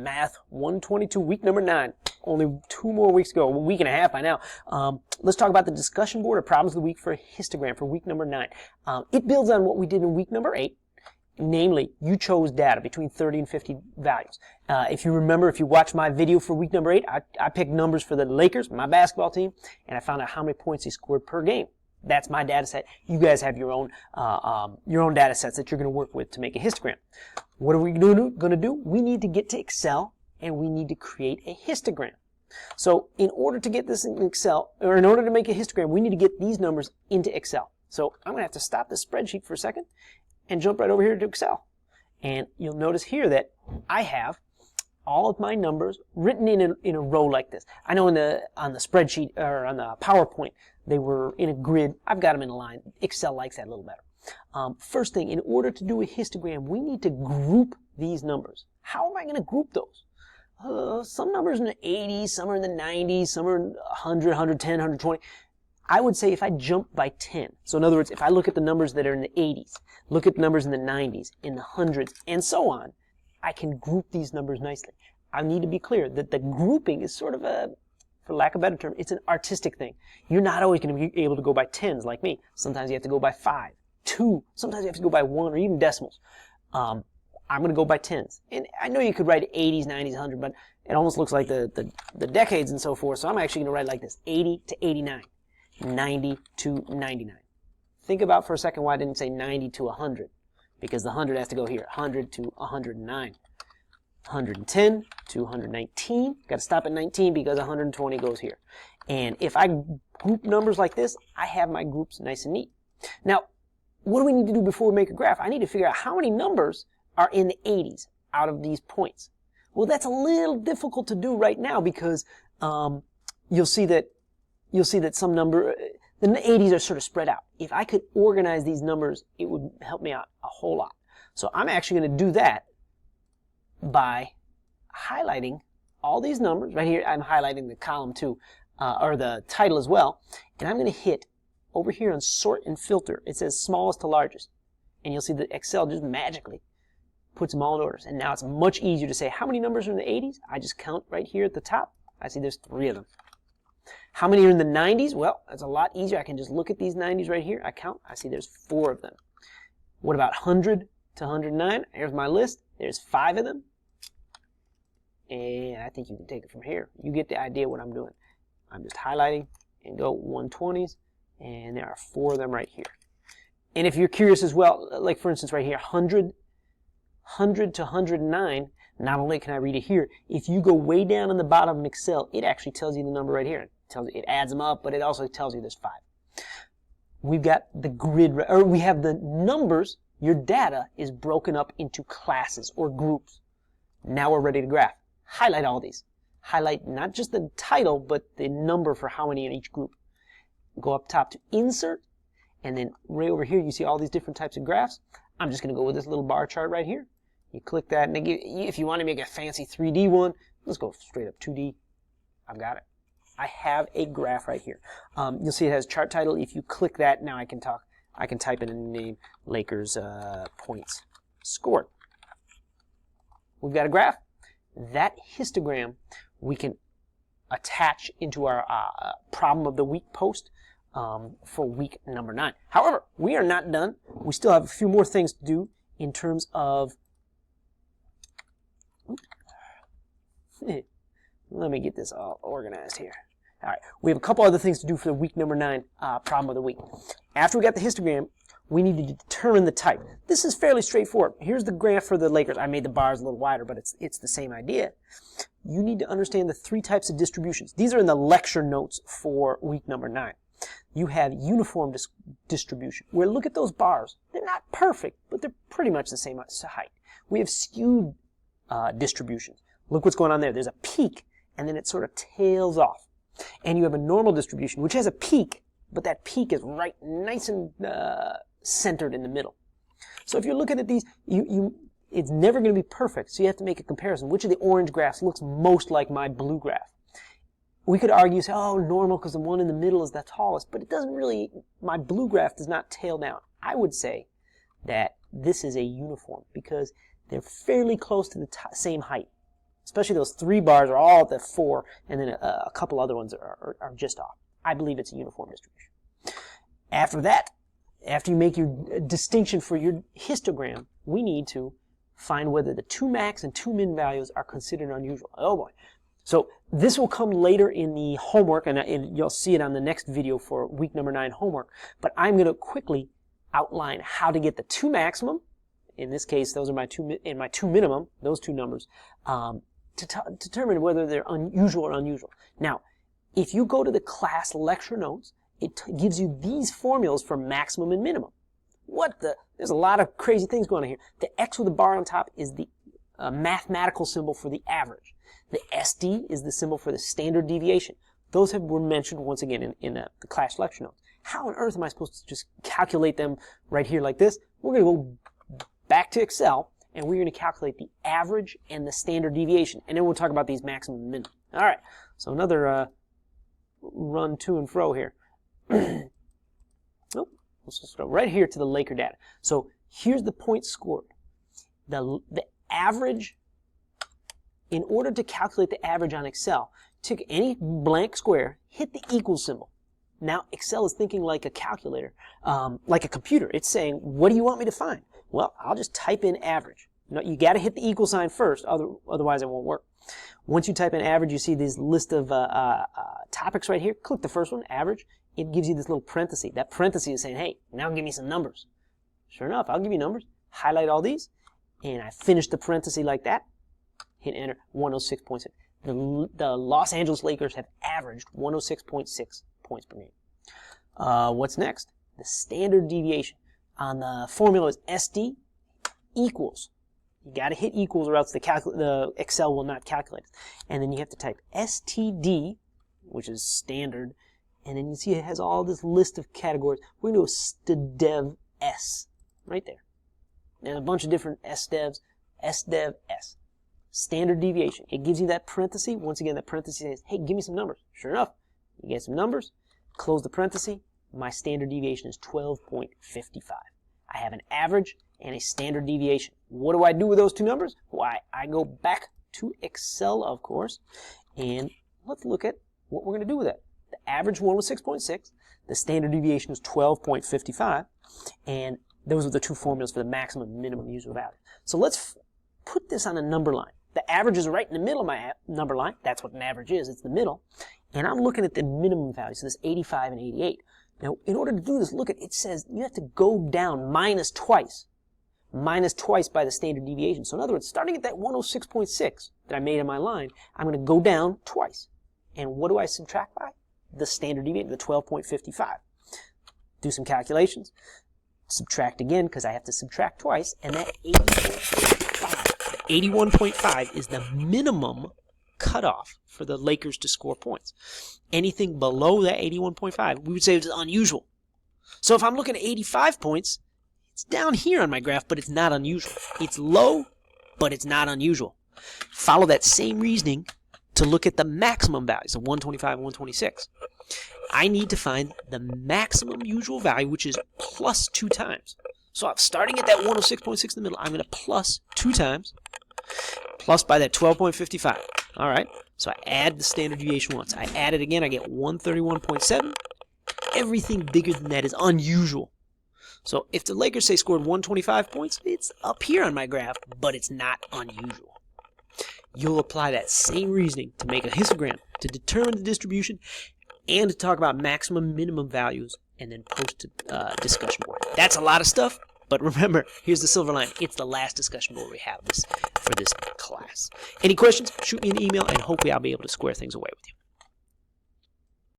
Math 122, week number 9. Only 2 more weeks to go, a week and a half by now. Let's talk about the discussion board of problems of the week for histogram for week number 9. It builds on what we did in week number 8. Namely, you chose data between 30 and 50 values. If you remember, if you watched my video for week number 8, I picked numbers for the Lakers, my basketball team, and I found out how many points they scored per game. That's my data set. You guys have your own data sets that you're going to work with to make a histogram. What are we going to do? We need to get to Excel, and we need to create a histogram. So in order to get this in Excel, or in order to make a histogram, we need to get these numbers into Excel. So I'm going to have to stop this spreadsheet for a second and jump right over here to Excel. And you'll notice here that I have all of my numbers written in a row like this. I know on the spreadsheet or on the PowerPoint they were in a grid. I've got them in a line. Excel likes that a little better. First thing, in order to do a histogram, we need to group these numbers. How am I going to group those? Some numbers in the 80s, some are in the 90s, some are in 100, 110, 120. I would say if I jump by 10, so in other words, if I look at the numbers that are in the 80s, look at the numbers in the 90s, in the hundreds, and so on, I can group these numbers nicely. I need to be clear that the grouping is sort of a, for lack of a better term, it's an artistic thing. You're not always going to be able to go by tens like me. Sometimes you have to go by 5, 2, sometimes you have to go by 1 or even decimals. I'm going to go by tens. And I know you could write 80s, 90s, 100, but it almost looks like the decades and so forth, so I'm actually going to write it like this, 80 to 89. 90 to 99. Think about for a second why I didn't say 90 to 100. Because the 100 has to go here. 100 to 109. 110 to 119. Got to stop at 19 because 120 goes here. And if I group numbers like this, I have my groups nice and neat. Now, what do we need to do before we make a graph? I need to figure out how many numbers are in the 80s out of these points. Well, that's a little difficult to do right now because you'll see that some number, the 80s are sort of spread out. If I could organize these numbers, it would help me out a whole lot. So I'm actually going to do that by highlighting all these numbers. Right here, I'm highlighting the column too, or the title as well. And I'm going to hit over here on Sort and Filter. It says smallest to largest. And you'll see that Excel just magically puts them all in orders. And now it's much easier to say how many numbers are in the 80s. I just count right here at the top. I see there's 3 of them. How many are in the 90s? Well, that's a lot easier. I can just look at these 90s right here. I count. I see there's 4 of them. What about 100 to 109? Here's my list. There's 5 of them. And I think you can take it from here. You get the idea what I'm doing. I'm just highlighting and go 120s. And there are 4 of them right here. And if you're curious as well, like for instance right here, 100 to 109, not only can I read it here, if you go way down on the bottom of Excel, it actually tells you the number right here. It adds them up, but it also tells you there's 5. We've got the grid, or we have the numbers. Your data is broken up into classes or groups. Now we're ready to graph. Highlight all these. Highlight not just the title, but the number for how many in each group. Go up top to Insert, and then right over here you see all these different types of graphs. I'm just going to go with this little bar chart right here. You click that, and if you want to make a fancy 3D one, let's go straight up 2D. I've got it. I have a graph right here. You'll see it has chart title. If you click that, now I can type in a name, Lakers points scored. We've got a graph. That histogram we can attach into our problem of the week post for week number 9. However, we are not done. We still have a few more things to do in terms of let me get this all organized here. All right, we have a couple other things to do for the week number 9 problem of the week. After we got the histogram, we need to determine the type. This is fairly straightforward. Here's the graph for the Lakers. I made the bars a little wider, but it's the same idea. You need to understand the 3 types of distributions. These are in the lecture notes for week number 9. You have uniform distribution, where look at those bars. They're not perfect, but they're pretty much the same height. We have skewed distributions. Look what's going on there. There's a peak, and then it sort of tails off. And you have a normal distribution, which has a peak, but that peak is right nice and centered in the middle. So if you're looking at these, it's never going to be perfect, so you have to make a comparison. Which of the orange graphs looks most like my blue graph? We could argue, say, oh, normal, because the one in the middle is the tallest, but it doesn't really, my blue graph does not tail down. I would say that this is a uniform, because they're fairly close to the same height. Especially those 3 bars are all at the 4, and then a couple other ones are just off. I believe it's a uniform distribution. After that, after you make your distinction for your histogram, we need to find whether the 2 max and 2 min values are considered unusual. Oh boy. So this will come later in the homework, and you'll see it on the next video for week number 9 homework. But I'm going to quickly outline how to get the 2 maximum. In this case, those are my 2 minimum, those 2 numbers, to determine whether they're unusual or unusual. Now, if you go to the class lecture notes, it gives you these formulas for maximum and minimum. There's a lot of crazy things going on here. The X with a bar on top is the mathematical symbol for the average. The SD is the symbol for the standard deviation. Those were mentioned once again in the class lecture notes. How on earth am I supposed to just calculate them right here like this? We're going to go back to Excel, and we're going to calculate the average and the standard deviation. And then we'll talk about these maximum and minimum. All right, so another run to and fro here. Nope. Let's just go right here to the Laker data. So here's the points scored. The average, in order to calculate the average on Excel, take any blank square, hit the equal symbol. Now Excel is thinking like a calculator, like a computer. It's saying, what do you want me to find? Well, I'll just type in average. You got to hit the equal sign first, otherwise it won't work. Once you type in average, you see this list of topics right here. Click the first one, average. It gives you this little parenthesis. That parenthesis is saying, hey, now give me some numbers. Sure enough, I'll give you numbers. Highlight all these, and I finish the parenthesis like that. Hit enter, 106.6. The Los Angeles Lakers have averaged 106.6 points per game. What's next? The standard deviation. On the formula is SD equals. You got to hit equals or else the Excel will not calculate it. And then you have to type STD, which is standard, and then you see it has all this list of categories. We're going to do STDEV S right there. There's a bunch of different SDEVs. SDEV S. Standard deviation. It gives you that parenthesis. Once again, that parenthesis says, hey, give me some numbers. Sure enough, you get some numbers. Close the parenthesis. My standard deviation is 12.55. I have an average and a standard deviation. What do I do with those 2 numbers? Why, I go back to Excel, of course, and let's look at what we're going to do with that. The average one was 6.6. The standard deviation was 12.55. And those are the 2 formulas for the maximum and minimum usual value. So let's put this on a number line. The average is right in the middle of my number line. That's what an average is. It's the middle. And I'm looking at the minimum value. So this 85 and 88. Now, in order to do this, look at it says you have to go down minus twice by the standard deviation. So in other words, starting at that 106.6 that I made on my line, I'm going to go down twice. And what do I subtract by? The standard deviation, the 12.55. Do some calculations. Subtract again because I have to subtract twice, and that 81.5. The 81.5 is the minimum cutoff for the Lakers to score points. Anything below that 81.5, we would say it's unusual. So if I'm looking at 85 points, it's down here on my graph, but it's not unusual. It's low, but it's not unusual. Follow that same reasoning to look at the maximum values of 125 and 126. I need to find the maximum usual value, which is plus 2 times. So I'm starting at that 106.6 in the middle. I'm going to plus 2 times, plus by that 12.55. All right, so I add the standard deviation once. I add it again, I get 131.7. Everything bigger than that is unusual. So if the Lakers, say, scored 125 points, it's up here on my graph, but it's not unusual. You'll apply that same reasoning to make a histogram, to determine the distribution, and to talk about maximum, minimum values, and then post to discussion board. That's a lot of stuff, but remember, here's the silver line. It's the last discussion board we have for this class. Any questions? Shoot me an email, and hopefully I'll be able to square things away with you.